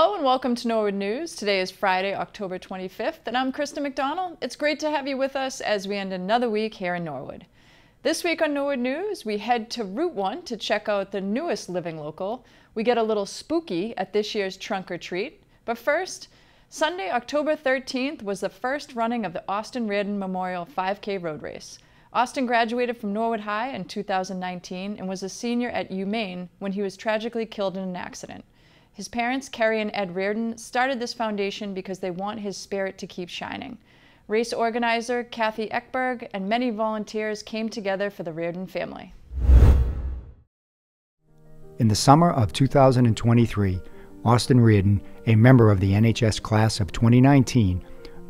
Hello and welcome to Norwood News. Today is Friday, October 25th, and I'm Krista McDonald. It's great to have you with us as we end another week here in Norwood. This week on Norwood News, we head to Route 1 to check out the newest living local. We get a little spooky at this year's Trunk or Treat. But first, Sunday, October 13th was the first running of the Austin Reardon Memorial 5K Road Race. Austin graduated from Norwood High in 2019 and was a senior at UMaine when he was tragically killed in an accident. His parents, Carrie and Ed Reardon, started this foundation because they want his spirit to keep shining. Race organizer Kathy Eckberg and many volunteers came together for the Reardon family. In the summer of 2023, Austin Reardon, a member of the NHS class of 2019,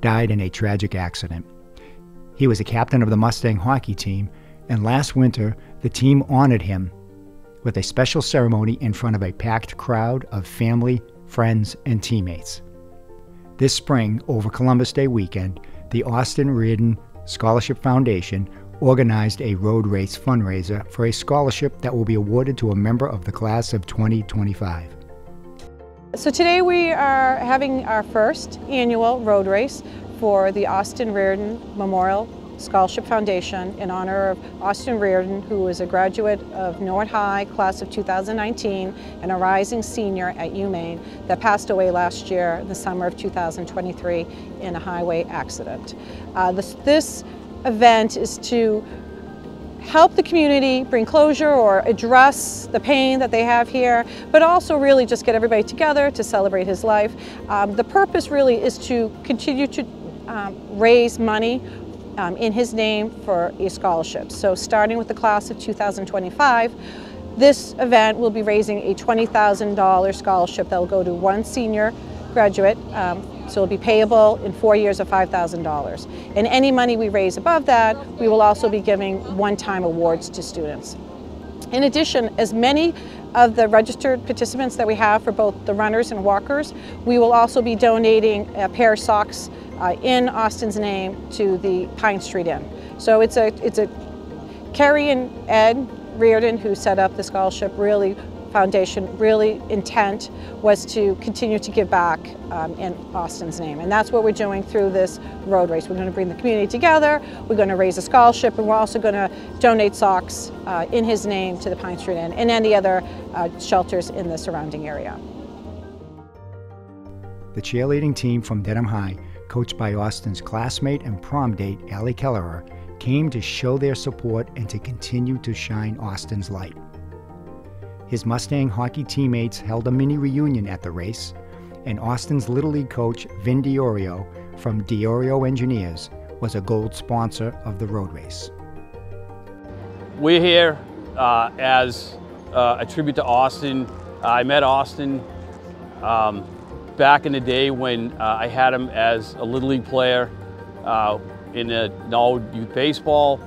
died in a tragic accident. He was a captain of the Mustang hockey team, and last winter, the team honored him with a special ceremony in front of a packed crowd of family, friends, and teammates. This spring, over Columbus Day weekend, the Austin Reardon Scholarship Foundation organized a road race fundraiser for a scholarship that will be awarded to a member of the class of 2025. So today we are having our first annual road race for the Austin Reardon Memorial Scholarship Foundation in honor of Austin Reardon, who was a graduate of Norwood High, class of 2019, and a rising senior at UMaine that passed away last year in the summer of 2023 in a highway accident. This event is to help the community bring closure or address the pain that they have here, but also really just get everybody together to celebrate his life. The purpose really is to continue to raise money in his name for a scholarship. So starting with the class of 2025, this event will be raising a $20,000 scholarship that will go to one senior graduate, so it'll be payable in 4 years of $5,000. And any money we raise above that, we will also be giving one-time awards to students. In addition, as many of the registered participants that we have for both the runners and walkers, we will also be donating a pair of socks in Austin's name to the Pine Street Inn. So it's a Carrie and Ed Reardon who set up the scholarship foundation, really intent was to continue to give back in Austin's name. And that's what we're doing through this road race. We're going to bring the community together, we're going to raise a scholarship, and we're also going to donate socks in his name to the Pine Street Inn and any other shelters in the surrounding area. The cheerleading team from Dedham High, coached by Austin's classmate and prom date, Allie Kelleher, came to show their support and to continue to shine Austin's light. His Mustang hockey teammates held a mini reunion at the race, and Austin's Little League coach, Vin Diorio from Diorio Engineers, was a gold sponsor of the road race. We're here as a tribute to Austin. I met Austin back in the day when I had him as a Little League player in the Norwood Youth Baseball.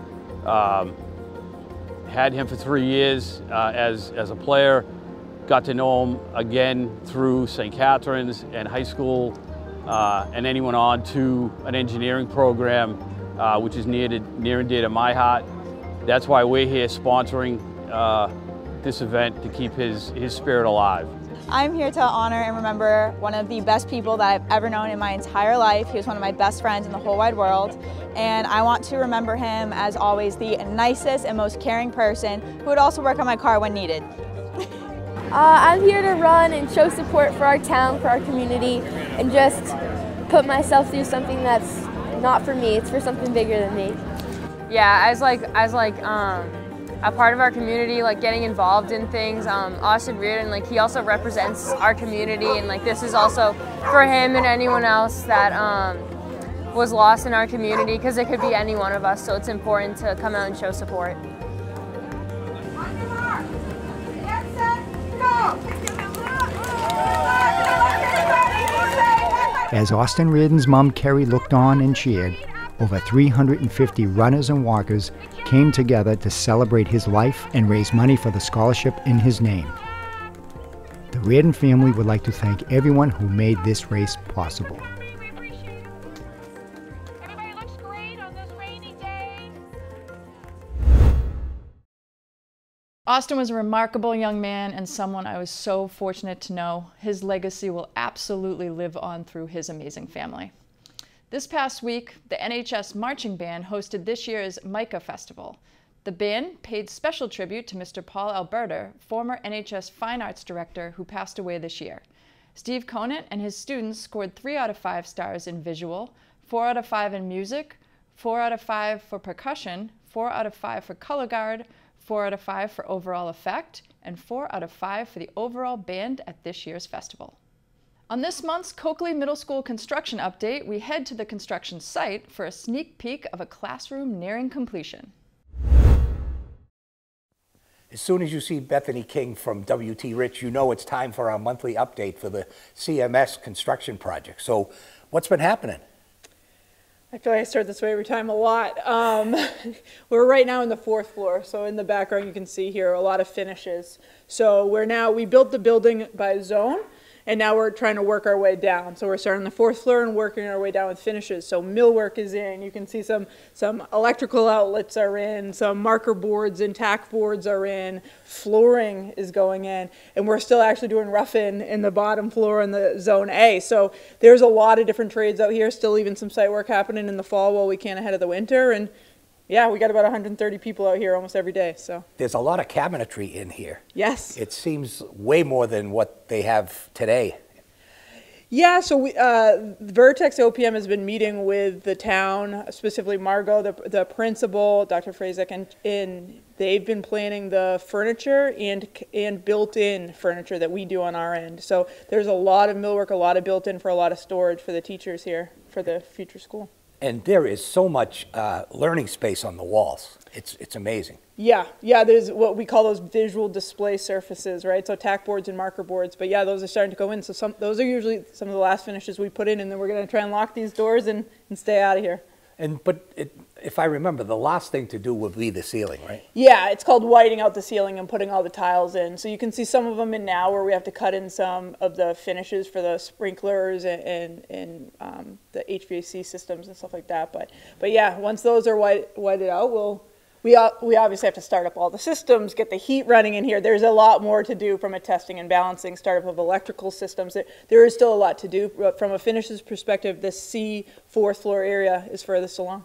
Had him for 3 years as a player. Got to know him again through St. Catherine's and high school, and then he went on to an engineering program, which is near and dear to my heart. That's why we're here sponsoring this event, to keep his spirit alive. I'm here to honor and remember one of the best people that I've ever known in my entire life. He was one of my best friends in the whole wide world, and I want to remember him as always the nicest and most caring person who would also work on my car when needed. I'm here to run and show support for our town, for our community, and just put myself through something that's not for me, it's for something bigger than me. Yeah, as a part of our community, getting involved in things. Austin Reardon, he also represents our community, and this is also for him and anyone else that was lost in our community, because it could be any one of us, so it's important to come out and show support. As Austin Reardon's mom, Carrie, looked on and cheered, over 350 runners and walkers came together to celebrate his life and raise money for the scholarship in his name. The Reardon family would like to thank everyone who made this race possible. Austin was a remarkable young man and someone I was so fortunate to know. His legacy will absolutely live on through his amazing family. This past week, the NHS Marching Band hosted this year's Micah Festival. The band paid special tribute to Mr. Paul Alberta, former NHS Fine Arts Director who passed away this year. Steve Conant and his students scored 3 out of 5 stars in visual, 4 out of 5 in music, 4 out of 5 for percussion, 4 out of 5 for color guard, 4 out of 5 for overall effect, and 4 out of 5 for the overall band at this year's festival. On this month's Coakley Middle School construction update, we head to the construction site for a sneak peek of a classroom nearing completion. As soon as you see Bethany King from WT Rich, you know it's time for our monthly update for the CMS construction project. So what's been happening? I feel like I start this way every time a lot. We're right now in the 4th floor, so in the background you can see here a lot of finishes. So we built the building by zone, and now we're trying to work our way down. So we're starting on the 4th floor and working our way down with finishes. So millwork is in. You can see some electrical outlets are in, some marker boards and tack boards are in, flooring is going in, and we're still actually doing rough-in the bottom floor in the zone A. So there's a lot of different trades out here, still even some site work happening in the fall while we can ahead of the winter. And yeah, we got about 130 people out here almost every day. So there's a lot of cabinetry in here. Yes. It seems way more than what they have today. Yeah, so Vertex OPM has been meeting with the town, specifically Margot, the principal, Dr. Frazek, and they've been planning the furniture and built-in furniture that we do on our end. So there's a lot of millwork, a lot of built-in for a lot of storage for the teachers here for the future school. And there is so much learning space on the walls. It's amazing. Yeah, there's what we call those visual display surfaces, right? So tack boards and marker boards. But yeah, those are starting to go in. So those are usually some of the last finishes we put in, and then we're going to try and lock these doors and stay out of here. But if I remember, the last thing to do would be the ceiling, right? Yeah, it's called whiting out the ceiling and putting all the tiles in. So you can see some of them in now where we have to cut in some of the finishes for the sprinklers and the HVAC systems and stuff like that. But yeah, once those are whited out, we obviously have to start up all the systems, get the heat running in here. There's a lot more to do from a testing and balancing, startup of electrical systems. There is still a lot to do. But from a finishes perspective, this C 4th floor area is furthest along.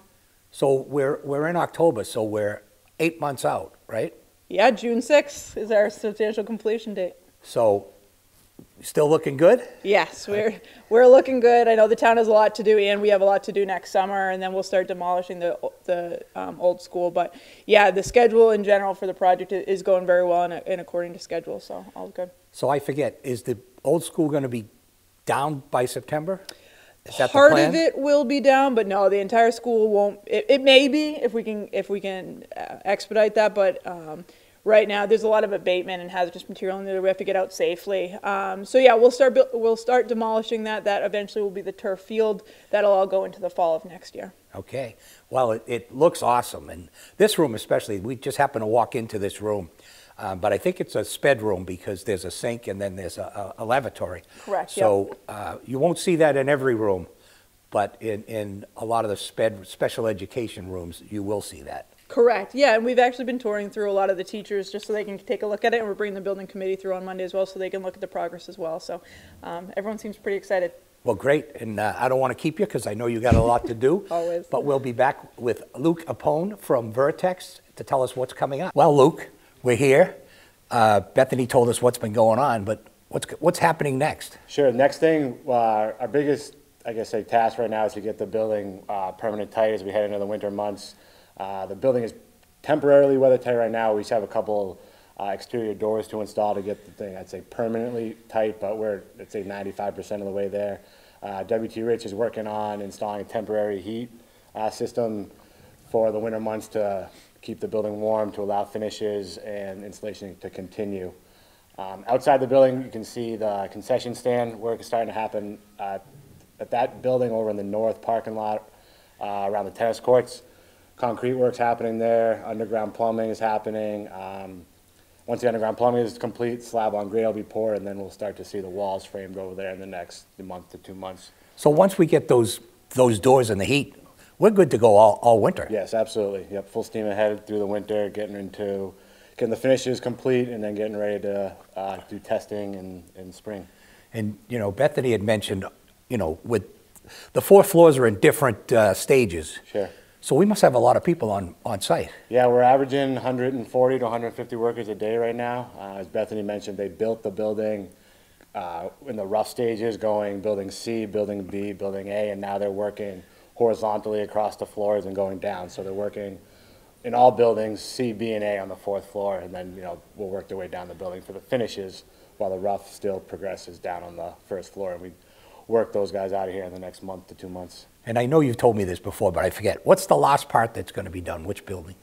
So we're in October, so we're 8 months out, right? Yeah, June 6th is our substantial completion date. So still looking good? Yes, we're looking good. I know the town has a lot to do, and we have a lot to do next summer, and then we'll start demolishing the old school. But yeah, the schedule in general for the project is going very well and according to schedule, so all good. So I forget, is the old school going to be down by September? Is that Part the plan? of it will be down, but no, the entire school won't. It may be if we can expedite that, but right now there's a lot of abatement and hazardous material in there that we have to get out safely. So yeah, we'll start demolishing that. That eventually will be the turf field. That'll all go into the fall of next year. Okay. Well, it looks awesome, and this room especially. We just happened to walk into this room. But I think it's a sped room because there's a sink and then there's a lavatory. Correct. So you won't see that in every room, but in a lot of the special education rooms, you will see that. Correct. Yeah, and we've actually been touring through a lot of the teachers just so they can take a look at it, and we're bringing the building committee through on Monday as well so they can look at the progress as well. So everyone seems pretty excited. Well, great, and I don't want to keep you because I know you got a lot to do. Always. But we'll be back with Luke Apone from Vertex to tell us what's coming up. Well, Luke, we're here. Bethany told us what's been going on, but what's happening next? Sure. Next thing, our biggest, I guess, task right now is to get the building permanent tight as we head into the winter months. The building is temporarily weather tight right now. We just have a couple exterior doors to install to get the thing, I'd say, permanently tight, but we're, let's say, 95% of the way there. WT Rich is working on installing a temporary heat system for the winter months to keep the building warm, to allow finishes and installation to continue. Outside the building, you can see the concession stand work is starting to happen at that building over in the north parking lot around the tennis courts. Concrete work's happening there, underground plumbing is happening. Once the underground plumbing is complete, slab on grade will be poured, and then we'll start to see the walls framed over there in the next month to 2 months. So once we get those doors in the heat, we're good to go all winter. Yes, absolutely. Yep, full steam ahead through the winter, getting into getting the finishes complete and then getting ready to do testing in spring. And, you know, Bethany had mentioned, you know, with the 4 floors are in different stages. Sure. So we must have a lot of people on site. Yeah, we're averaging 140 to 150 workers a day right now. As Bethany mentioned, they built the building in the rough stages, going building C, building B, building A, and now they're working horizontally across the floors and going down. So they're working in all buildings, C, B, and A on the 4th floor, and then, you know, we'll work their way down the building for the finishes while the rough still progresses down on the 1st floor. And we work those guys out of here in the next month to 2 months. And I know you've told me this before, but I forget. What's the last part that's going to be done? Which building?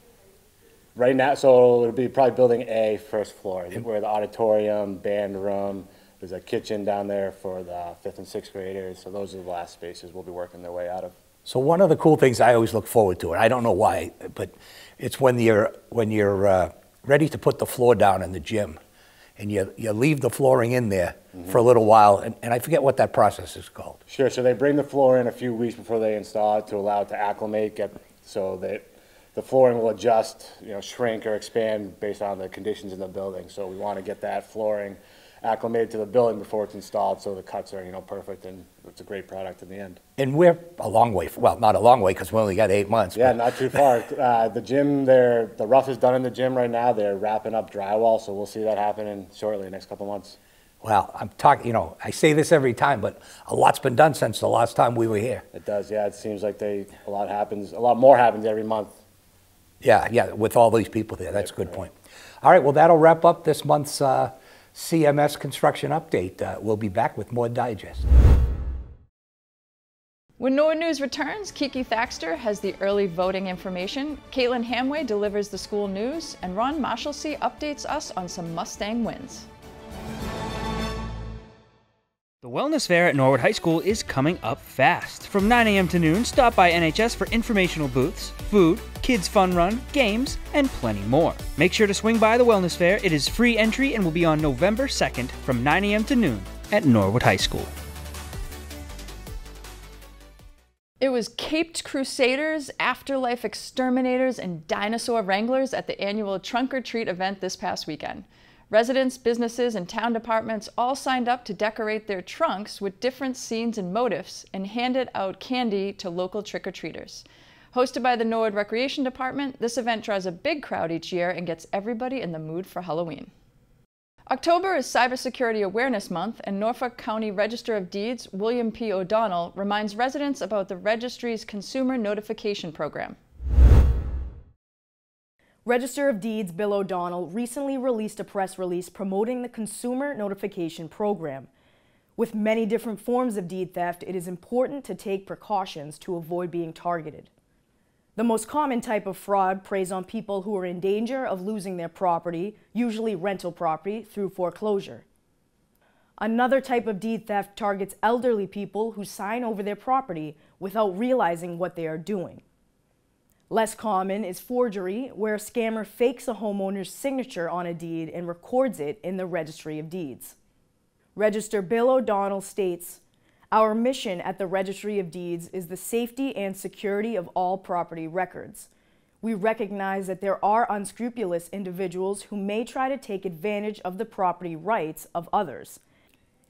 Right now, so it'll be probably building A, 1st floor, where the auditorium, band room, there's a kitchen down there for the 5th and 6th graders. So those are the last spaces we'll be working their way out of. So one of the cool things I always look forward to, and I don't know why, but it's when you're ready to put the floor down in the gym, and you leave the flooring in there for a little while, and I forget what that process is called. Sure. So they bring the floor in a few weeks before they install it to allow it to acclimate, so that the flooring will adjust, you know, shrink or expand based on the conditions in the building. So we want to get that flooring acclimated to the building before it's installed, so the cuts are, you know, perfect, and it's a great product in the end. And we're a long way, well, not a long way because we only got 8 months. Yeah, not too far. The gym, the rough is done in the gym right now. They're wrapping up drywall, so we'll see that happening shortly, next couple months. Well, I'm talking, you know, I say this every time, but a lot's been done since the last time we were here. It does, yeah. It seems like a lot more happens every month. Yeah, with all these people there. That's a good point. All right, well, that'll wrap up this month's CMS Construction Update. We'll be back with more digest. When Norwood News returns, Kiki Thaxter has the early voting information, Caitlin Hamway delivers the school news, and Ron Marshalsea updates us on some Mustang wins. The Wellness Fair at Norwood High School is coming up fast. From 9 a.m. to noon, stop by NHS for informational booths, food, kids fun run, games, and plenty more. Make sure to swing by the Wellness Fair. It is free entry and will be on November 2nd from 9 a.m. to noon at Norwood High School. It was Caped Crusaders, Afterlife Exterminators, and Dinosaur Wranglers at the annual Trunk or Treat event this past weekend. Residents, businesses, and town departments all signed up to decorate their trunks with different scenes and motifs and handed out candy to local trick-or-treaters. Hosted by the Norwood Recreation Department, this event draws a big crowd each year and gets everybody in the mood for Halloween. October is Cybersecurity Awareness Month, and Norfolk County Register of Deeds William P. O'Donnell reminds residents about the registry's Consumer Notification Program. Register of Deeds Bill O'Donnell recently released a press release promoting the Consumer Notification Program. With many different forms of deed theft, it is important to take precautions to avoid being targeted. The most common type of fraud preys on people who are in danger of losing their property, usually rental property, through foreclosure. Another type of deed theft targets elderly people who sign over their property without realizing what they are doing. Less common is forgery, where a scammer fakes a homeowner's signature on a deed and records it in the Registry of Deeds. Register Bill O'Donnell states, "Our mission at the Registry of Deeds is the safety and security of all property records. We recognize that there are unscrupulous individuals who may try to take advantage of the property rights of others.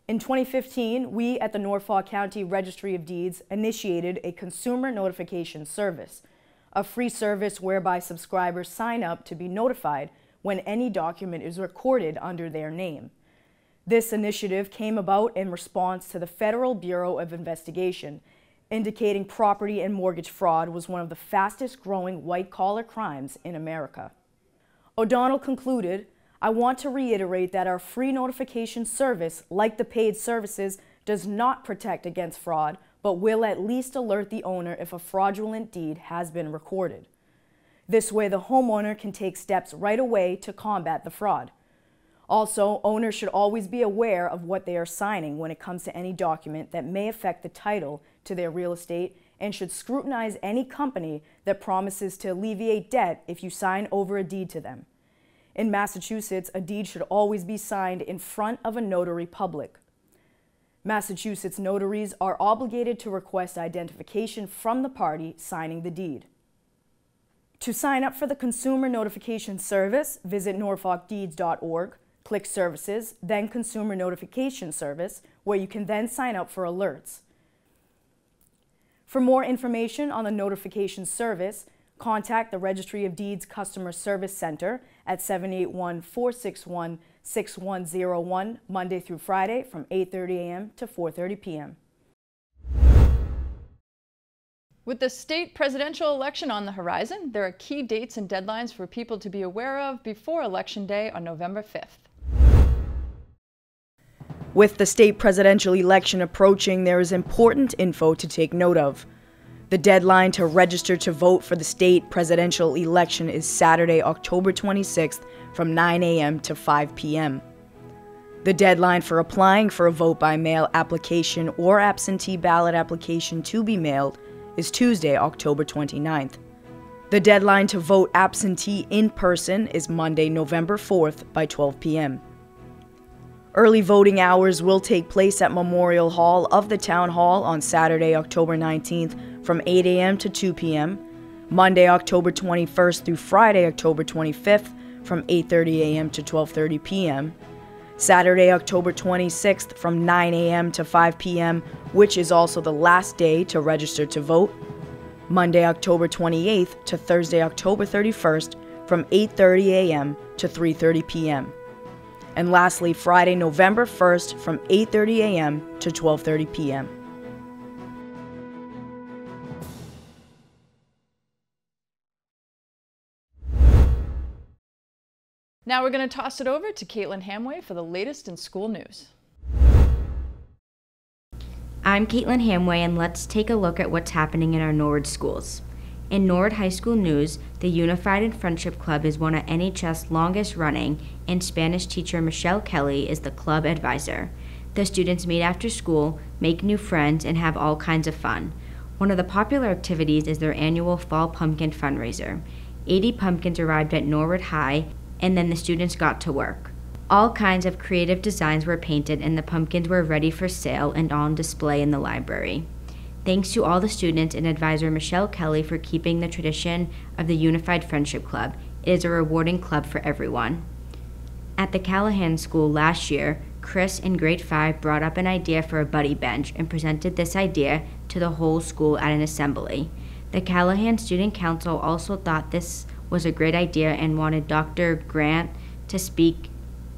In 2015, we at the Norfolk County Registry of Deeds initiated a consumer notification service, a free service whereby subscribers sign up to be notified when any document is recorded under their name. This initiative came about in response to the Federal Bureau of Investigation, indicating property and mortgage fraud was one of the fastest growing white-collar crimes in America." O'Donnell concluded, "I want to reiterate that our free notification service, like the paid services, does not protect against fraud, but will at least alert the owner if a fraudulent deed has been recorded. This way, the homeowner can take steps right away to combat the fraud. Also, owners should always be aware of what they are signing when it comes to any document that may affect the title to their real estate, and should scrutinize any company that promises to alleviate debt if you sign over a deed to them. In Massachusetts, a deed should always be signed in front of a notary public. Massachusetts notaries are obligated to request identification from the party signing the deed." To sign up for the Consumer Notification Service, visit norfolkdeeds.org, click Services, then Consumer Notification Service, where you can then sign up for alerts. For more information on the notification service, contact the Registry of Deeds Customer Service Center at 781-461-6101, Monday through Friday from 8:30 a.m. to 4:30 p.m. With the state presidential election on the horizon, there are key dates and deadlines for people to be aware of before Election Day on November 5th. With the state presidential election approaching, there is important info to take note of. The deadline to register to vote for the state presidential election is Saturday, October 26th from 9 a.m. to 5 p.m. The deadline for applying for a vote by mail application or absentee ballot application to be mailed is Tuesday, October 29th. The deadline to vote absentee in person is Monday, November 4th by 12 p.m. Early voting hours will take place at Memorial Hall of the Town Hall on Saturday, October 19th from 8 a.m. to 2 p.m., Monday, October 21st through Friday, October 25th from 8:30 a.m. to 12:30 p.m., Saturday, October 26th from 9 a.m. to 5 p.m., which is also the last day to register to vote, Monday, October 28th to Thursday, October 31st from 8:30 a.m. to 3:30 p.m., and lastly, Friday, November 1st from 8:30 a.m. to 12:30 p.m. Now we're going to toss it over to Caitlin Hamway for the latest in school news. I'm Caitlin Hamway, and let's take a look at what's happening in our Norwood schools. In Norwood High School news, the Unified and Friendship Club is one of NHS longest running, and Spanish teacher Michelle Kelly is the club advisor. The students meet after school, make new friends, and have all kinds of fun. One of the popular activities is their annual Fall Pumpkin fundraiser. 80 pumpkins arrived at Norwood High, and then the students got to work. All kinds of creative designs were painted, and the pumpkins were ready for sale and on display in the library. Thanks to all the students and advisor Michelle Kelly for keeping the tradition of the Unified Friendship Club. It is a rewarding club for everyone. At the Callahan School last year, Chris in grade 5 brought up an idea for a buddy bench and presented this idea to the whole school at an assembly. The Callahan Student Council also thought this was a great idea and wanted Dr. Grant to speak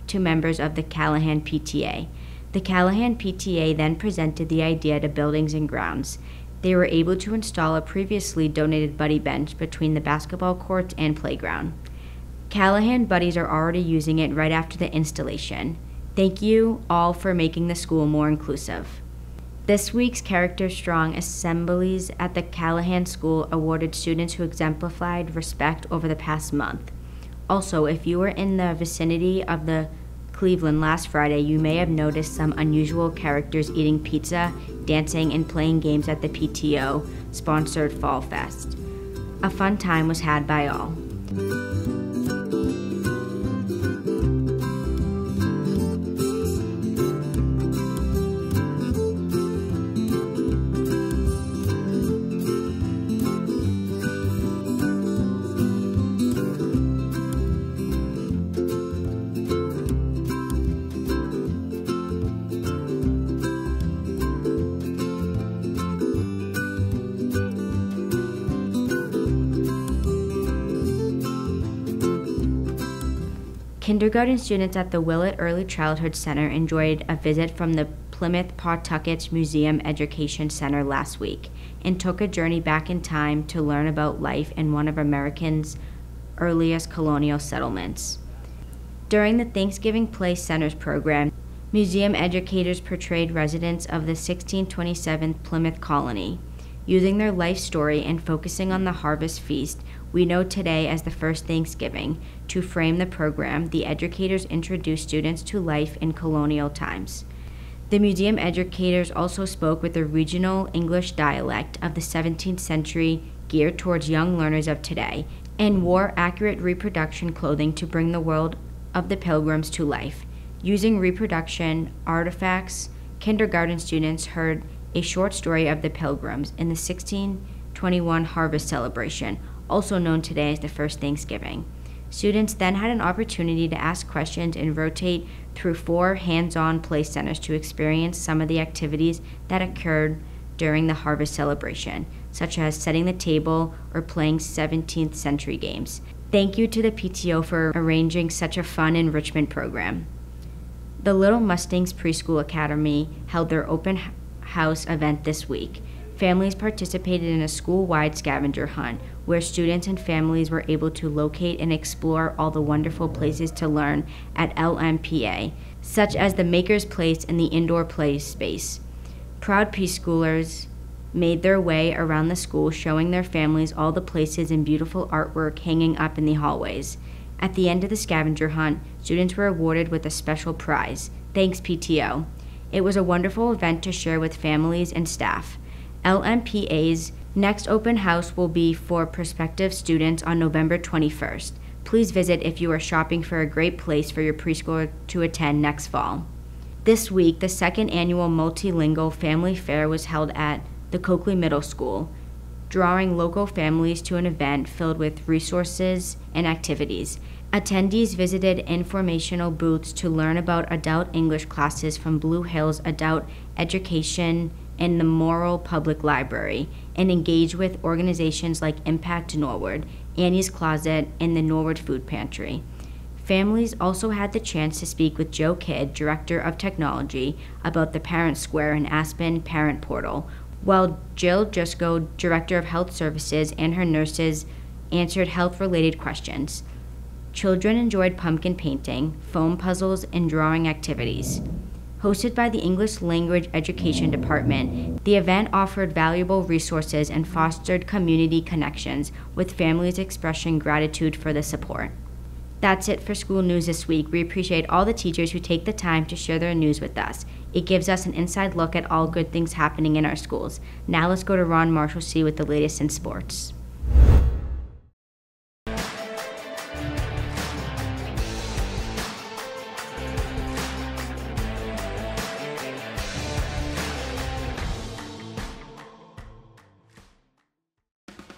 to members of the Callahan PTA. The Callahan PTA then presented the idea to Buildings and Grounds. They were able to install a previously donated buddy bench between the basketball courts and playground. Callahan buddies are already using it right after the installation. Thank you all for making the school more inclusive. This week's Character Strong assemblies at the Callahan School awarded students who exemplified respect over the past month. Also, if you were in the vicinity of the Cleveland last Friday, you may have noticed some unusual characters eating pizza, dancing, and playing games at the PTO-sponsored Fall Fest. A fun time was had by all. Kindergarten students at the Willett Early Childhood Center enjoyed a visit from the Plymouth Pawtucket Museum Education Center last week and took a journey back in time to learn about life in one of America's earliest colonial settlements. During the Thanksgiving Play Centers program, museum educators portrayed residents of the 1627 Plymouth colony. Using their life story and focusing on the harvest feast we know today as the first Thanksgiving, to frame the program, the educators introduced students to life in colonial times. The museum educators also spoke with the regional English dialect of the 17th century geared towards young learners of today, and wore accurate reproduction clothing to bring the world of the Pilgrims to life. Using reproduction artifacts, kindergarten students heard a short story of the Pilgrims in the 1621 harvest celebration. also known today as the first Thanksgiving. Students then had an opportunity to ask questions and rotate through 4 hands-on play centers to experience some of the activities that occurred during the harvest celebration, such as setting the table or playing 17th century games. Thank you to the PTO for arranging such a fun enrichment program. The Little Mustangs Preschool Academy held their open house event this week. Families participated in a school-wide scavenger hunt where students and families were able to locate and explore all the wonderful places to learn at LMPA, such as the Maker's Place and the indoor play space. Proud preschoolers made their way around the school, showing their families all the places and beautiful artwork hanging up in the hallways. At the end of the scavenger hunt, students were awarded with a special prize. Thanks, PTO. It was a wonderful event to share with families and staff. LMPA's next open house will be for prospective students on November 21st. Please visit if you are shopping for a great place for your preschooler to attend next fall. This week, the 2nd annual Multilingual Family Fair was held at the Coakley Middle School, drawing local families to an event filled with resources and activities. Attendees visited informational booths to learn about adult English classes from Blue Hills Adult Education and the Morrill Public Library, and engage with organizations like Impact Norwood, Annie's Closet, and the Norwood Food Pantry. Families also had the chance to speak with Joe Kidd, Director of Technology, about the Parent Square and Aspen Parent Portal, while Jill Jusko, Director of Health Services, and her nurses answered health-related questions. Children enjoyed pumpkin painting, foam puzzles, and drawing activities. Hosted by the English Language Education Department, the event offered valuable resources and fostered community connections, with families expressing gratitude for the support. That's it for school news this week. We appreciate all the teachers who take the time to share their news with us. It gives us an inside look at all good things happening in our schools. Now let's go to Ron Marshall with the latest in sports.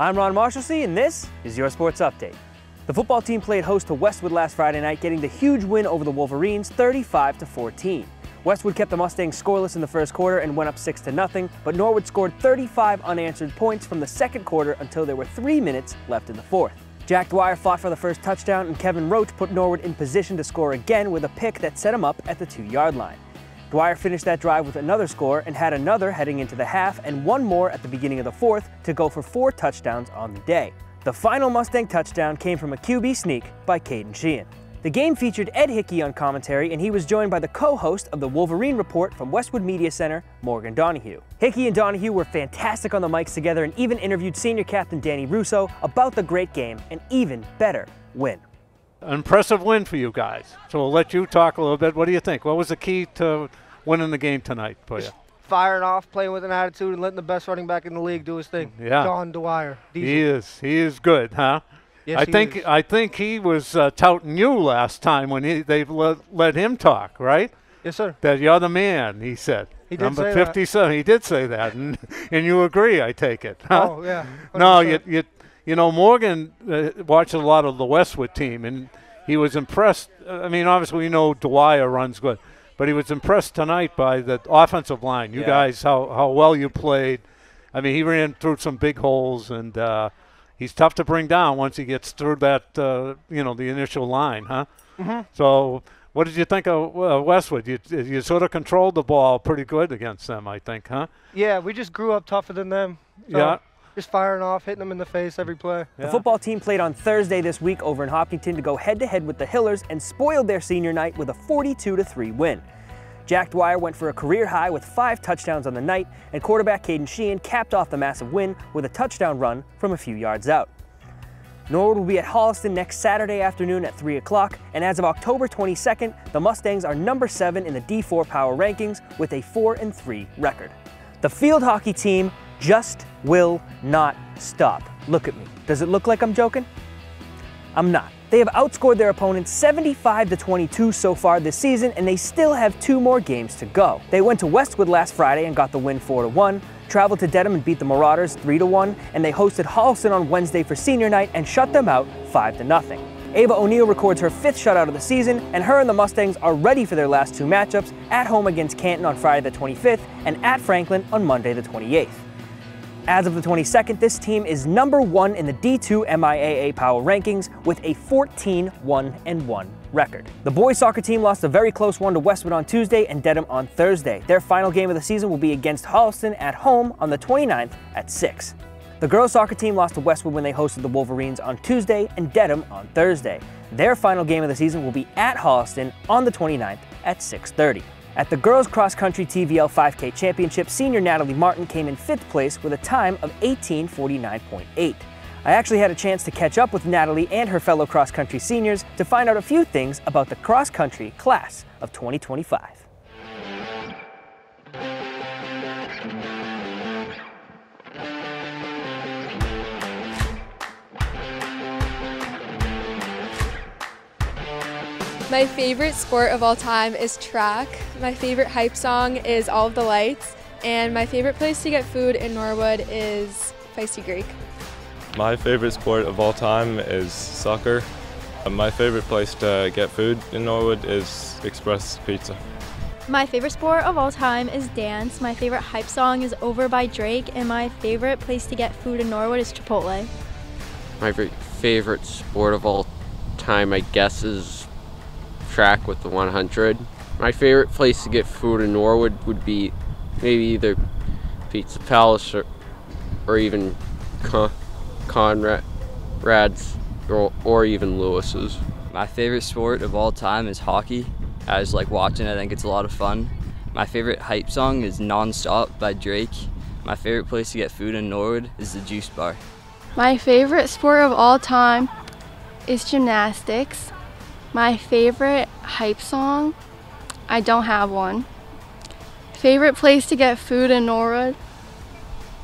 I'm Ron Marshalsea, and this is your sports update. The football team played host to Westwood last Friday night, getting the huge win over the Wolverines, 35-14. Westwood kept the Mustangs scoreless in the first quarter and went up 6-0, but Norwood scored 35 unanswered points from the second quarter until there were 3 minutes left in the fourth. Jack Dwyer fought for the first touchdown, and Kevin Roach put Norwood in position to score again with a pick that set him up at the 2-yard line. Dwyer finished that drive with another score and had another heading into the half and one more at the beginning of the fourth to go for 4 touchdowns on the day. The final Mustang touchdown came from a QB sneak by Caden Sheehan. The game featured Ed Hickey on commentary, and he was joined by the co-host of the Wolverine Report from Westwood Media Center, Morgan Donahue. Hickey and Donahue were fantastic on the mics together and even interviewed senior captain Danny Russo about the great game and even better win. An impressive win for you guys. So we'll let you talk a little bit. What do you think? What was the key to winning the game tonight for you? Firing off, playing with an attitude, and letting the best running back in the league do his thing. Yeah. John Dwyer. Diesel. He is good, huh? Yes, I think he was touting you last time when they let him talk, right? Yes, sir. That you're the man, he said. He did Number say 57. that. He did say that, and you agree, I take it. Huh? Oh, yeah. 100%. No, you know, Morgan watched a lot of the Westwood team, and he was impressed. I mean, obviously, we know Dwyer runs good, but he was impressed tonight by the offensive line. You guys, how well you played. I mean, he ran through some big holes, and he's tough to bring down once he gets through that, the initial line, huh? Mm-hmm. So what did you think of Westwood? You sort of controlled the ball pretty good against them, I think, huh? Yeah, we just grew up tougher than them. So Yeah. Just firing off, hitting them in the face every play. The football team played on Thursday this week over in Hopkinton to go head-to-head with the Hillers and spoiled their senior night with a 42-3 win. Jack Dwyer went for a career high with 5 touchdowns on the night, and quarterback Caden Sheehan capped off the massive win with a touchdown run from a few yards out. Norwood will be at Holliston next Saturday afternoon at 3 o'clock, and as of October 22nd, the Mustangs are number 7 in the D4 Power Rankings with a 4-3 record. The field hockey team just will not stop. Look at me. Does it look like I'm joking? I'm not. They have outscored their opponents 75-22 so far this season, and they still have 2 more games to go. They went to Westwood last Friday and got the win 4-1. traveled to Dedham and beat the Marauders 3-1, and they hosted Holliston on Wednesday for senior night and shut them out 5-0. Ava O'Neill records her 5th shutout of the season, and her and the Mustangs are ready for their last 2 matchups, at home against Canton on Friday the 25th and at Franklin on Monday the 28th. As of the 22nd, this team is number 1 in the D2 MIAA Power Rankings with a 14-1-1 record. The boys soccer team lost a very close one to Westwood on Tuesday and Dedham on Thursday. Their final game of the season will be against Holliston at home on the 29th at 6. The girls soccer team lost to Westwood when they hosted the Wolverines on Tuesday and Dedham on Thursday. Their final game of the season will be at Holliston on the 29th at 6:30. At the girls cross country TVL 5K championship, senior Natalie Martin came in 5th place with a time of 18:49.8. I actually had a chance to catch up with Natalie and her fellow cross country seniors to find out a few things about the cross country class of 2025. My favorite sport of all time is track. My favorite hype song is All of the Lights, and my favorite place to get food in Norwood is Feisty Greek. My favorite sport of all time is soccer. My favorite place to get food in Norwood is Express Pizza. My favorite sport of all time is dance. My favorite hype song is Over by Drake, and my favorite place to get food in Norwood is Chipotle. My favorite sport of all time, I guess, is track with the 100. My favorite place to get food in Norwood would be maybe either Pizza Palace or even Conrad's or even Lewis's. My favorite sport of all time is hockey. I just like watching it. I think it's a lot of fun. My favorite hype song is Non-Stop by Drake. My favorite place to get food in Norwood is the Juice Bar. My favorite sport of all time is gymnastics. My favorite hype song, I don't have one. Favorite place to get food in Norwood,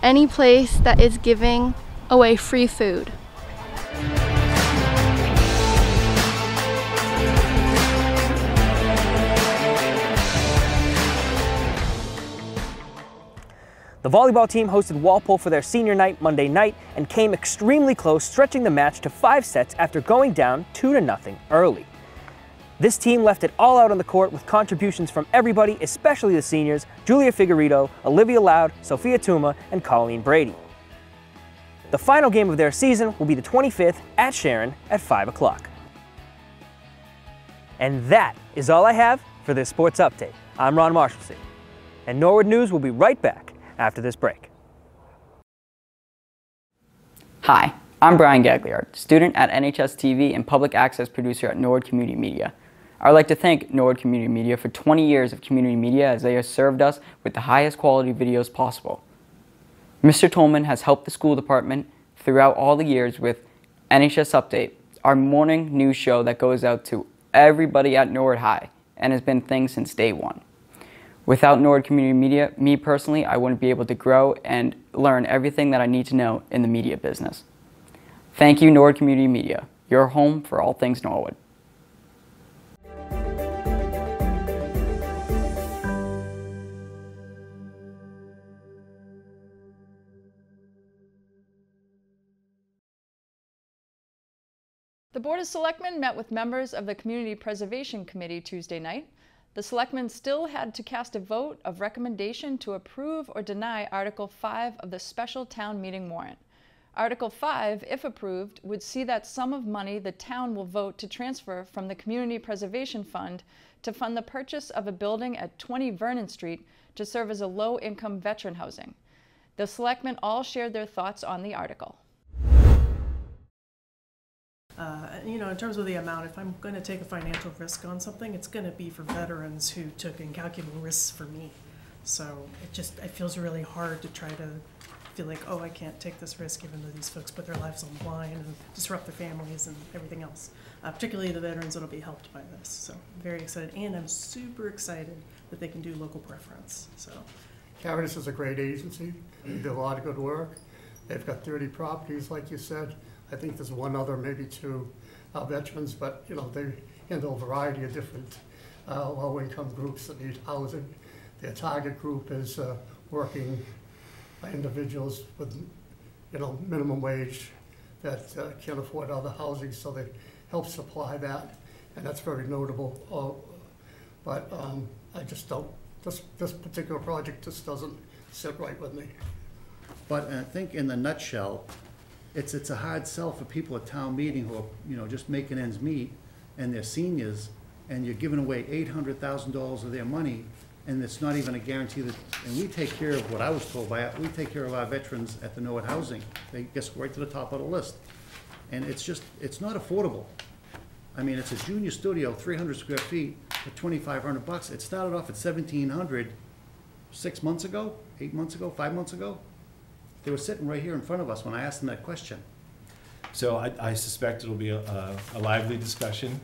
any place that is giving away free food. The volleyball team hosted Walpole for their senior night Monday night and came extremely close, stretching the match to 5 sets after going down 2-0 early. This team left it all out on the court with contributions from everybody, especially the seniors, Julia Figueredo, Olivia Loud, Sophia Tuma, and Colleen Brady. The final game of their season will be the 25th at Sharon at 5 o'clock. And that is all I have for this sports update. I'm Ron Marshallsey, and Norwood News will be right back after this break. Hi, I'm Brian Gagliard, student at NHS TV and public access producer at Norwood Community Media. I would like to thank Norwood Community Media for 20 years of community media as they have served us with the highest quality videos possible. Mr. Tolman has helped the school department throughout all the years with NHS Update, our morning news show that goes out to everybody at Norwood High and has been things since day one. Without Norwood Community Media, me personally, I wouldn't be able to grow and learn everything that I need to know in the media business. Thank you, Norwood Community Media, your home for all things Norwood. The Board of Selectmen met with members of the Community Preservation Committee Tuesday night. The Selectmen still had to cast a vote of recommendation to approve or deny Article 5 of the special town meeting warrant. Article 5, if approved, would see that sum of money the town will vote to transfer from the Community Preservation Fund to fund the purchase of a building at 20 Vernon Street to serve as a low-income veteran housing. The Selectmen all shared their thoughts on the article. You know, in terms of the amount, if I'm going to take a financial risk on something, it's going to be for veterans who took incalculable risks for me. So it feels really hard to try to feel like, oh, I can't take this risk even though these folks put their lives on the line and disrupt their families and everything else. Particularly the veterans that will be helped by this. So I'm very excited, and I'm super excited that they can do local preference. So Caritas is a great agency. They do a lot of good work. They've got 30 properties, like you said. I think there's one other, maybe two veterans, but you know, they handle a variety of different low-income groups that need housing. Their target group is working by individuals with, you know, minimum wage that can't afford other housing, so they help supply that, and that's very notable. But I just don't, this particular project just doesn't sit right with me. But I think in the nutshell, it's a hard sell for people at town meeting who are, you know, just making ends meet, and they're seniors, and you're giving away $800,000 of their money, and it's not even a guarantee that, and we take care of what I was told by, we take care of our veterans at the Norwood Housing. They get right to the top of the list. And it's just, it's not affordable. I mean, it's a junior studio, 300 square feet, for $2,500. It started off at $1,700 6 months ago, 8 months ago, 5 months ago. They were sitting right here in front of us when I asked them that question. So I suspect it'll be a lively discussion.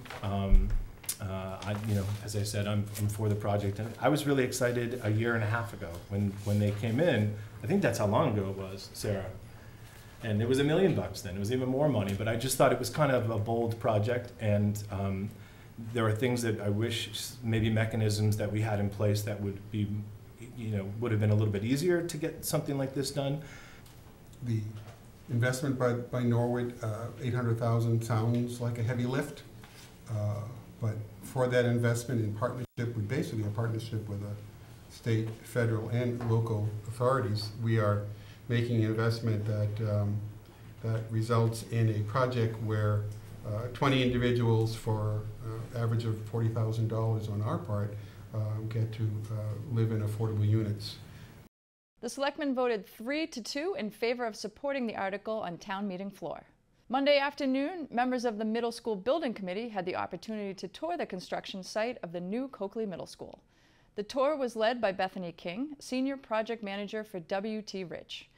You know, as I said, I'm for the project, and I was really excited a year and a half ago when they came in. I think that's how long ago it was, Sarah. And it was $1 million then. It was even more money, but I just thought it was kind of a bold project, and there are things that I wish, maybe mechanisms that we had in place that would be, you know, would have been a little bit easier to get something like this done. The investment by Norwood, $800,000 sounds like a heavy lift, but for that investment in partnership with, basically a partnership with the state, federal, and local authorities, we are making an investment that results in a project where 20 individuals for average of $40,000 on our part get to live in affordable units. The selectmen voted 3-2 in favor of supporting the article on town meeting floor. Monday afternoon, members of the Middle School Building Committee had the opportunity to tour the construction site of the new Coakley Middle School. The tour was led by Bethany King, Senior Project Manager for W.T. Rich.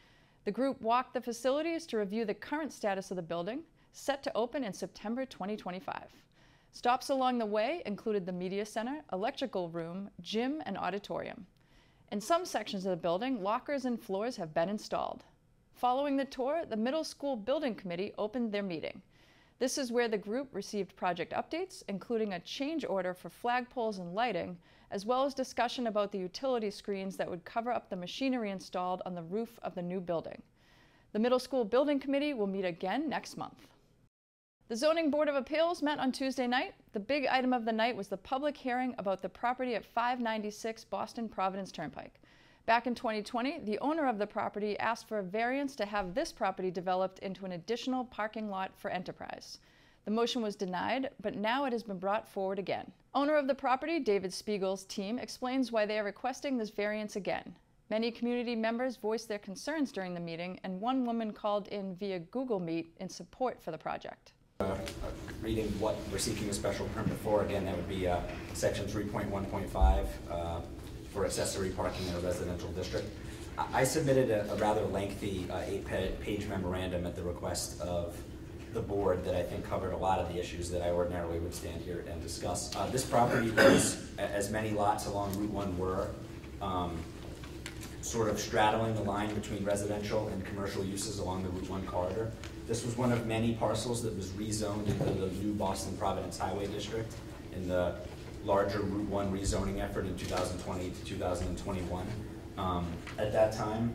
The group walked the facilities to review the current status of the building, set to open in September 2025. Stops along the way included the Media Center, electrical room, gym, and auditorium. In some sections of the building, lockers and floors have been installed. Following the tour, the Middle School Building Committee opened their meeting. This is where the group received project updates, including a change order for flagpoles and lighting, as well as discussion about the utility screens that would cover up the machinery installed on the roof of the new building. The Middle School Building Committee will meet again next month. The Zoning Board of Appeals met on Tuesday night. The big item of the night was the public hearing about the property at 596 Boston Providence Turnpike. Back in 2020, the owner of the property asked for a variance to have this property developed into an additional parking lot for enterprise. The motion was denied, but now it has been brought forward again. Owner of the property, David Spiegel's team, explains why they are requesting this variance again. Many community members voiced their concerns during the meeting, and one woman called in via Google Meet in support for the project. Reading what we're seeking a special permit for, again, that would be section 3.1.5 for accessory parking in a residential district. I submitted a rather lengthy 8-page memorandum at the request of the board that I think covered a lot of the issues that I ordinarily would stand here and discuss. This property was, as many lots along Route 1 were, sort of straddling the line between residential and commercial uses along the Route 1 corridor. This was one of many parcels that was rezoned into the new Boston Providence Highway District in the larger Route 1 rezoning effort in 2020 to 2021. At that time,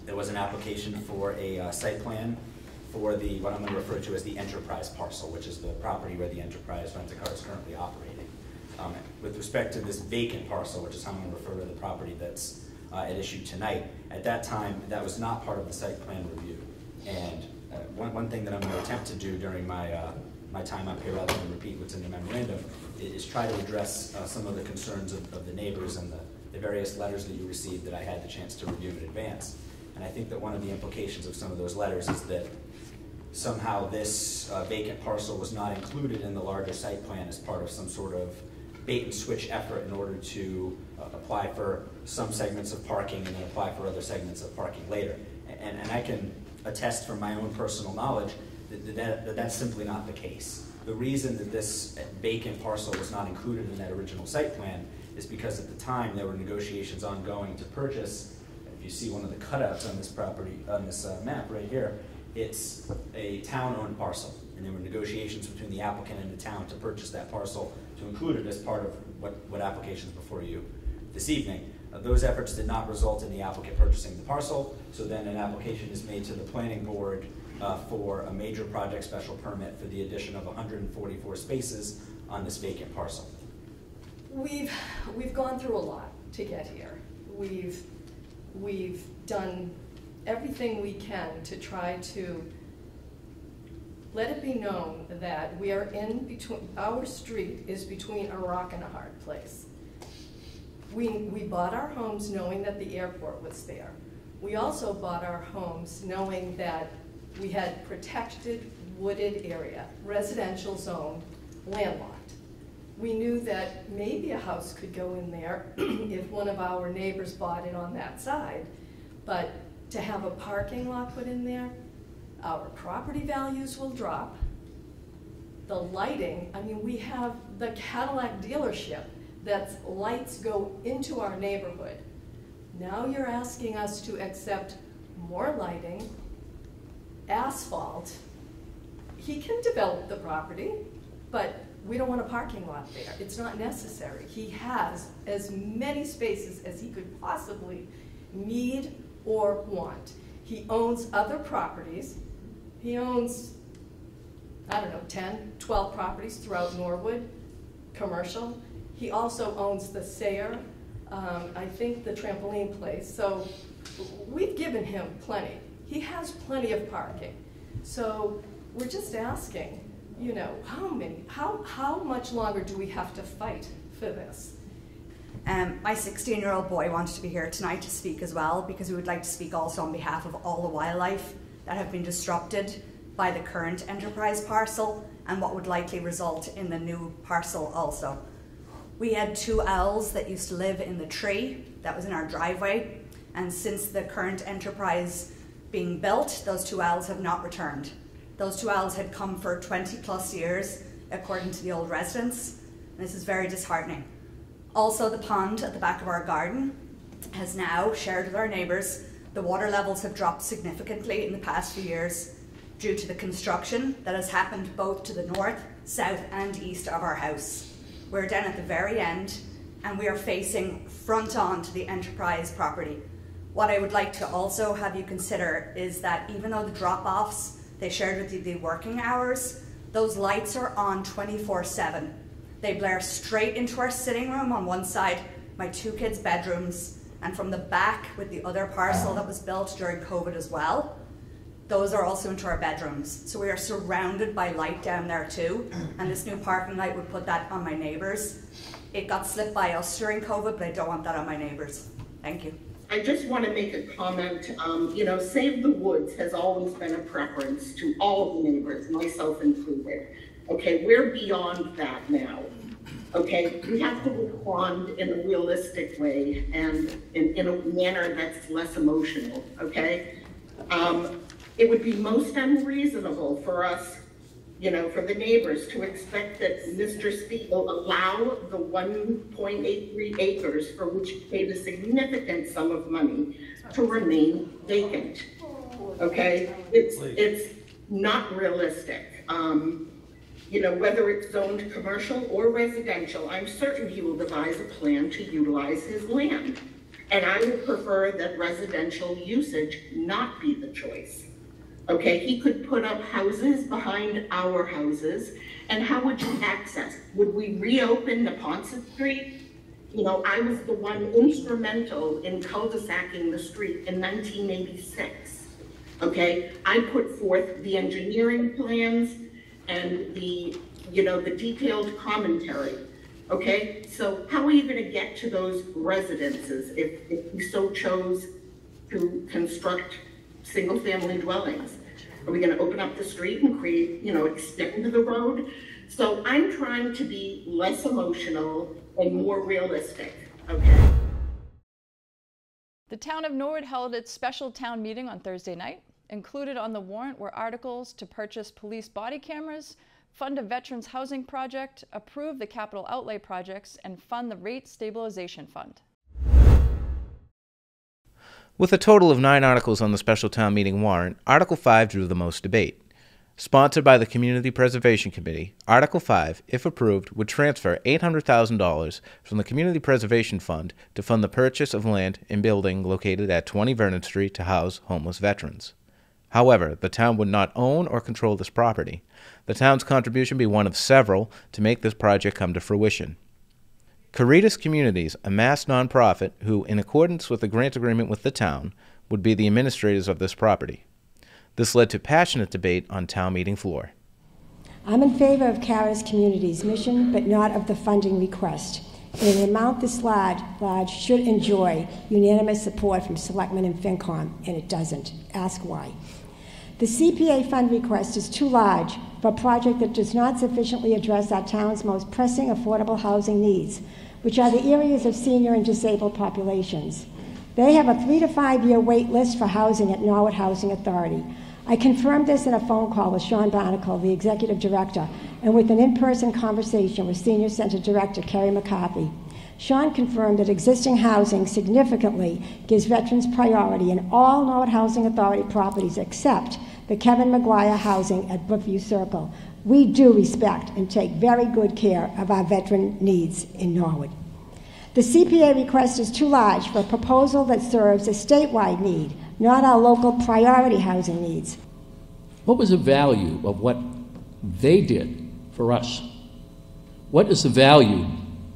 there was an application for a site plan for the, what I'm going to refer to as the enterprise parcel, which is the property where the enterprise rent-a-car is currently operating. With respect to this vacant parcel, which is how I'm going to refer to the property that's at issue tonight, at that time, that was not part of the site plan review. And one thing that I'm going to attempt to do during my time up here, rather than repeat what's in the memorandum, is try to address some of the concerns of the neighbors and the various letters that you received that I had the chance to review in advance. And I think that one of the implications of some of those letters is that somehow this vacant parcel was not included in the larger site plan as part of some sort of bait and switch effort in order to apply for some segments of parking and then apply for other segments of parking later. And I can attest from my own personal knowledge that that's simply not the case. The reason that this vacant parcel was not included in that original site plan is because at the time there were negotiations ongoing to purchase. If you see one of the cutouts on this property, on this map right here, it's a town-owned parcel, and there were negotiations between the applicant and the town to purchase that parcel to include it as part of what applications before you this evening. Those efforts did not result in the applicant purchasing the parcel, so then an application is made to the planning board for a major project special permit for the addition of 144 spaces on this vacant parcel. We've gone through a lot to get here. We've done everything we can to try to let it be known that we are in between, our street is between a rock and a hard place. We bought our homes knowing that the airport was there. We also bought our homes knowing that we had protected wooded area, residential zone, landlocked. We knew that maybe a house could go in there if one of our neighbors bought it on that side, but to have a parking lot put in there, our property values will drop. The lighting, I mean, we have the Cadillac dealership that's lights go into our neighborhood. Now you're asking us to accept more lighting, asphalt. He can develop the property, but we don't want a parking lot there. It's not necessary. He has as many spaces as he could possibly need or want. He owns other properties. He owns, I don't know, 10, 12 properties throughout Norwood, commercial. He also owns the Sayre, I think the trampoline place. So we've given him plenty. He has plenty of parking. So we're just asking, you know, how much longer do we have to fight for this? My 16-year-old boy wanted to be here tonight to speak as well, because we would like to speak also on behalf of all the wildlife that have been disrupted by the current enterprise parcel and what would likely result in the new parcel also. We had 2 owls that used to live in the tree that was in our driveway, and since the current enterprise being built, those 2 owls have not returned. Those 2 owls had come for 20+ years, according to the old residents, and this is very disheartening. Also, the pond at the back of our garden has now shared with our neighbours. The water levels have dropped significantly in the past few years due to the construction that has happened both to the north, south and east of our house. We're down at the very end and we are facing front on to the enterprise property. What I would like to also have you consider is that even though the drop-offs, they shared with you the working hours, those lights are on 24/7. They blare straight into our sitting room on one side, my 2 kids' bedrooms, and from the back with the other parcel that was built during COVID as well. Those are also into our bedrooms. So we are surrounded by light down there too, and this new parking light would put that on my neighbours. It got slipped by us during COVID, but I don't want that on my neighbours. Thank you. I just want to make a comment. You know, Save the Woods has always been a preference to all of the neighbors, myself included. Okay, we're beyond that now. Okay, we have to respond in a realistic way and in a manner that's less emotional, okay? It would be most unreasonable for us, you know, for the neighbors to expect that Mr. Speed will allow the 1.83 acres for which he paid a significant sum of money to remain vacant, okay? It's not realistic. You know, whether it's zoned commercial or residential, I'm certain he will devise a plan to utilize his land. And I would prefer that residential usage not be the choice. Okay, he could put up houses behind our houses, and how would you access? Would we reopen Neponset Street? You know, I was the one instrumental in cul-de-sacing the street in 1986. Okay, I put forth the engineering plans and the, you know, the detailed commentary. Okay, so how are you going to get to those residences if we so chose to construct single-family dwellings? Are we going to open up the street and create, you know, extend the road? So I'm trying to be less emotional and more realistic. Okay. The town of Norwood held its special town meeting on Thursday night. Included on the warrant were articles to purchase police body cameras, fund a veterans housing project, approve the capital outlay projects, and fund the rate stabilization fund. With a total of 9 articles on the special town meeting warrant, Article 5 drew the most debate. Sponsored by the Community Preservation Committee, Article 5, if approved, would transfer $800,000 from the Community Preservation Fund to fund the purchase of land and building located at 20 Vernon Street to house homeless veterans. However, the town would not own or control this property. The town's contribution be one of several to make this project come to fruition. Caritas Communities, a mass nonprofit who, in accordance with the grant agreement with the town, would be the administrators of this property. This led to passionate debate on town meeting floor. I'm in favor of Caritas Communities' mission, but not of the funding request. In an amount this large should enjoy unanimous support from Selectmen and FinCom, and it doesn't. Ask why. The CPA fund request is too large for a project that does not sufficiently address our town's most pressing affordable housing needs, which are the areas of senior and disabled populations. They have a 3 to 5 year wait list for housing at Norwood Housing Authority. I confirmed this in a phone call with Sean Barnacle, the executive director, and with an in-person conversation with Senior Center Director Kerry McCarthy. Sean confirmed that existing housing significantly gives veterans priority in all Norwood Housing Authority properties except the Kevin McGuire housing at Brookview Circle. We do respect and take very good care of our veteran needs in Norwood. The CPA request is too large for a proposal that serves a statewide need, not our local priority housing needs. What was the value of what they did for us? What is the value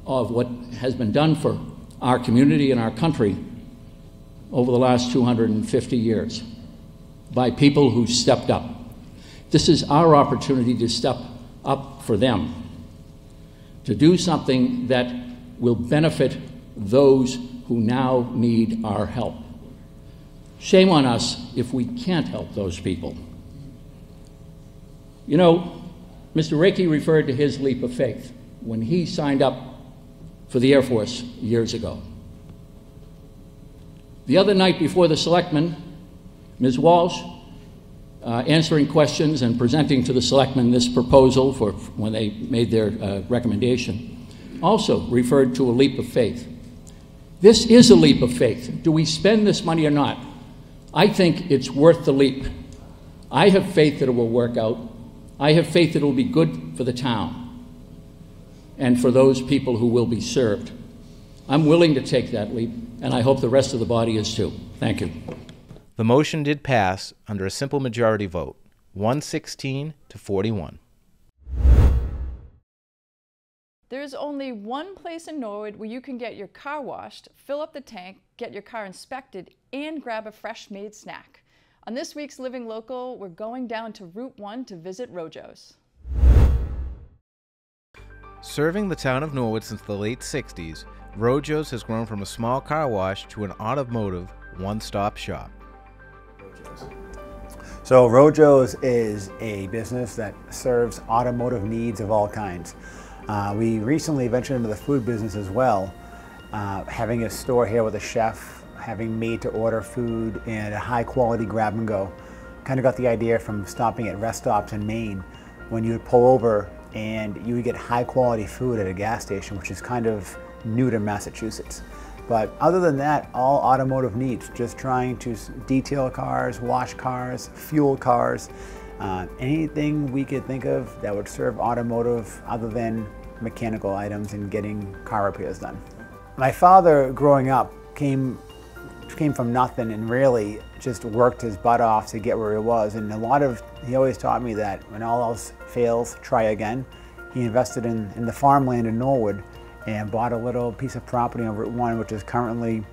of what has been done for our community and our country over the last 250 years by people who stepped up? This is our opportunity to step up for them, to do something that will benefit those who now need our help. Shame on us if we can't help those people. You know, Mr. Reiki referred to his leap of faith when he signed up for the Air Force years ago. The other night before the selectmen, Ms. Walsh, answering questions and presenting to the selectmen this proposal for when they made their recommendation, also referred to a leap of faith. This is a leap of faith. Do we spend this money or not? I think it's worth the leap. I have faith that it will work out. I have faith that it will be good for the town and for those people who will be served. I'm willing to take that leap, and I hope the rest of the body is too. Thank you. The motion did pass under a simple majority vote, 116 to 41. There's only one place in Norwood where you can get your car washed, fill up the tank, get your car inspected, and grab a fresh-made snack. On this week's Living Local, we're going down to Route 1 to visit Rojo's. Serving the town of Norwood since the late 60s, Rojo's has grown from a small car wash to an automotive one-stop shop. So Rojo's is a business that serves automotive needs of all kinds. We recently ventured into the food business as well, having a store here with a chef, having made-to-order food and a high-quality grab-and-go. Kind of got the idea from stopping at rest stops in Maine when you would pull over and you would get high-quality food at a gas station, which is kind of new to Massachusetts. But other than that, all automotive needs, just trying to detail cars, wash cars, fuel cars, anything we could think of that would serve automotive other than mechanical items and getting car repairs done. My father, growing up, came from nothing and really just worked his butt off to get where he was. And he always taught me that when all else fails, try again. He invested in the farmland in Norwood and bought a little piece of property on Route 1, which is currently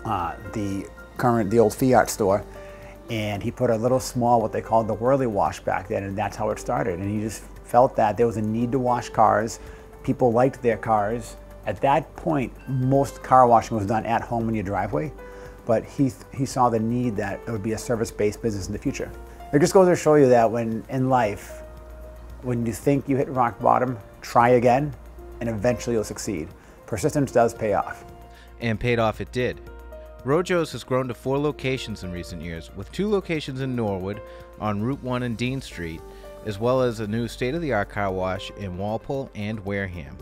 the old Fiat store. And he put a little small, what they called the whirly wash back then, and that's how it started. And he just felt that there was a need to wash cars. People liked their cars. At that point, most car washing was done at home in your driveway, but he saw the need that it would be a service-based business in the future. It just goes to show you that in life, when you think you hit rock bottom, try again, and eventually you'll succeed. Persistence does pay off. And paid off it did. Rojo's has grown to 4 locations in recent years, with 2 locations in Norwood on Route 1 and Dean Street, as well as a new state-of-the-art car wash in Walpole and Wareham.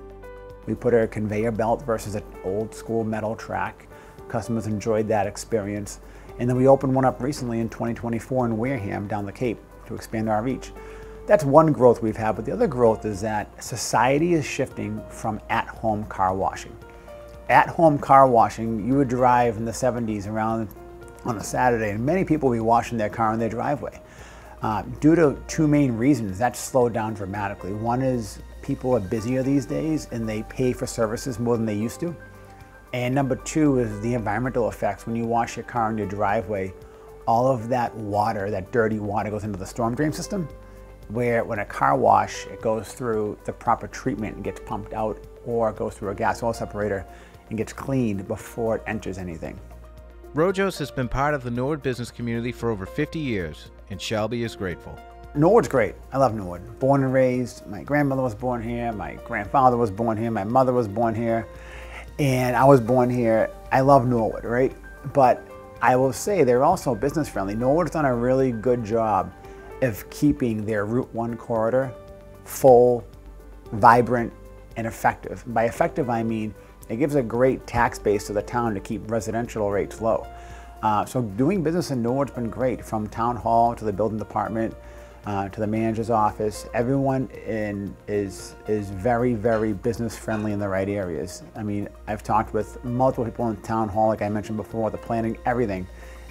We put a conveyor belt versus an old school metal track. Customers enjoyed that experience. And then we opened one up recently in 2024 in Wareham down the Cape. to expand our reach. That's one growth we've had, but the other growth is that society is shifting from at-home car washing. At-home car washing, you would drive in the 70s around on a Saturday, and many people would be washing their car in their driveway. Due to two main reasons, that's slowed down dramatically. One is people are busier these days and they pay for services more than they used to. And number two is the environmental effects. When you wash your car in your driveway, all of that water, that dirty water, goes into the storm drain system, where when a car wash, it goes through the proper treatment and gets pumped out, or it goes through a gas oil separator and gets cleaned before it enters anything. Rojo's has been part of the Norwood business community for over 50 years, and Shelby is grateful. Norwood's great. I love Norwood. Born and raised. My grandmother was born here. My grandfather was born here. My mother was born here. And I was born here. I love Norwood, right? But I will say they're also business friendly. Norwood's done a really good job of keeping their Route 1 corridor full, vibrant, and effective. By effective, I mean it gives a great tax base to the town to keep residential rates low. So doing business in Norwood's been great, from town hall to the building department to the manager's office. Everyone is very, very business friendly in the right areas. I mean, I've talked with multiple people in town hall, like I mentioned before, the planning, everything,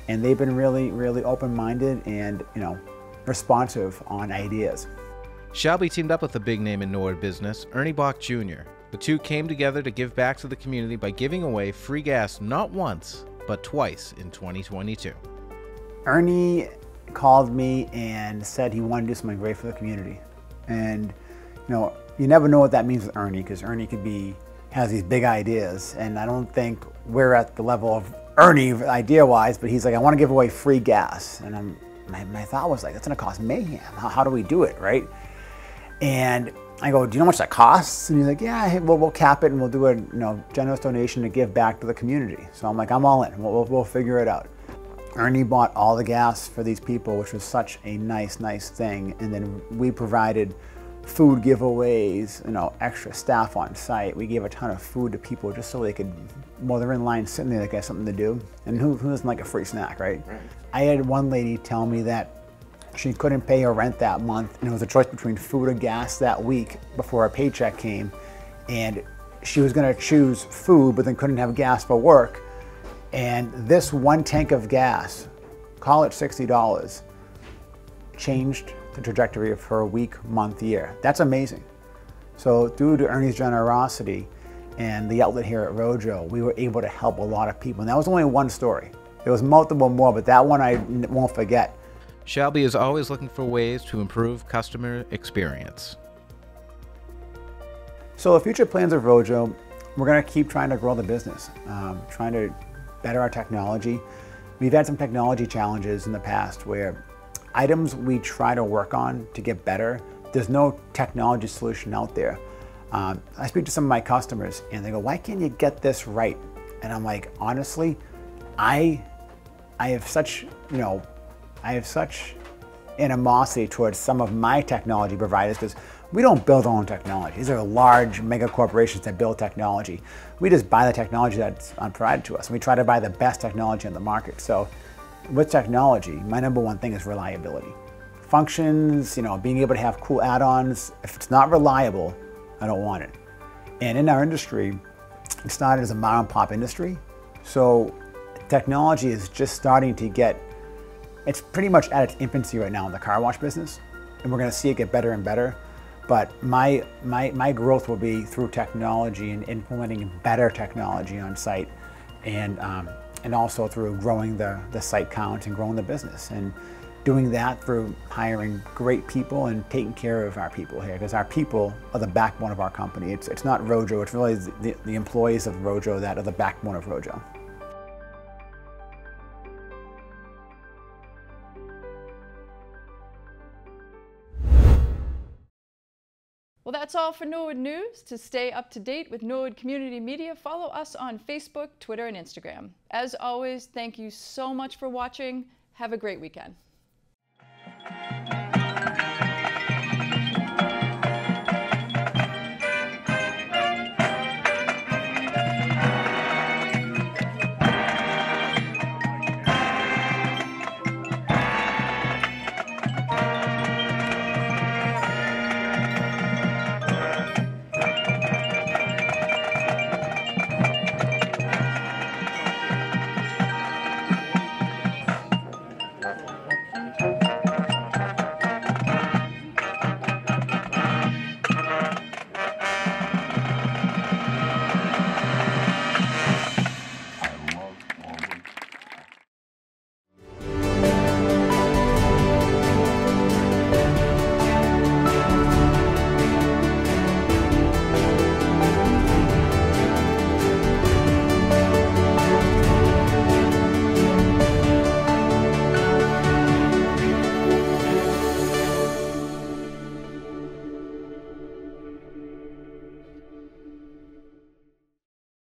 and they've been really, really open-minded and, you know, responsive on ideas. Shelby teamed up with a big name in Norwood business, Ernie Bach Jr. The two came together to give back to the community by giving away free gas not once, but twice in 2022. Ernie called me and said he wanted to do something great for the community. And, you know, you never know what that means with Ernie, because Ernie has these big ideas, and I don't think we're at the level of Ernie idea-wise, but he's like, I want to give away free gas. And my thought was like, that's gonna cost mayhem. How do we do it, right? And I go, do you know how much that costs? And he's like, yeah, hey, we'll cap it and we'll do a generous donation to give back to the community. So I'm like, I'm all in. We'll figure it out. Ernie bought all the gas for these people, which was such a nice thing. And then we provided food giveaways, extra staff on site. We gave a ton of food to people just so they could, while they're in line sitting there, they got something to do. And who doesn't like a free snack, right? I had one lady tell me that she couldn't pay her rent that month, and it was a choice between food or gas that week before her paycheck came. And she was gonna choose food, but then couldn't have gas for work. And this one tank of gas, call it $60, changed the trajectory of her week, month, year. That's amazing. So due to Ernie's generosity and the outlet here at Rojo, we were able to help a lot of people. And that was only one story. There was multiple more, but that one I won't forget. Shelby is always looking for ways to improve customer experience. So the future plans of Rojo, we're going to keep trying to grow the business, trying to better our technology. We've had some technology challenges in the past where items we try to work on to get better, there's no technology solution out there. I speak to some of my customers and they go, why can't you get this right? And I'm like, honestly, I have such animosity towards some of my technology providers because we don't build our own technology. These are large mega corporations that build technology. We just buy the technology that's provided to us. And we try to buy the best technology on the market. So with technology, my number one thing is reliability. Functions, being able to have cool add-ons. If it's not reliable, I don't want it. And in our industry, it started as a mom and pop industry. So technology is just starting to get, it's pretty much at its infancy right now in the car wash business, and we're going to see it get better and better. But my growth will be through technology and implementing better technology on site, and also through growing the site count and growing the business, and doing that through hiring great people and taking care of our people here, because our people are the backbone of our company. It's not Rojo, it's really the employees of Rojo that are the backbone of Rojo. Well, that's all for Norwood News. To stay up to date with Norwood Community Media, follow us on Facebook, Twitter, and Instagram. As always, thank you so much for watching. Have a great weekend.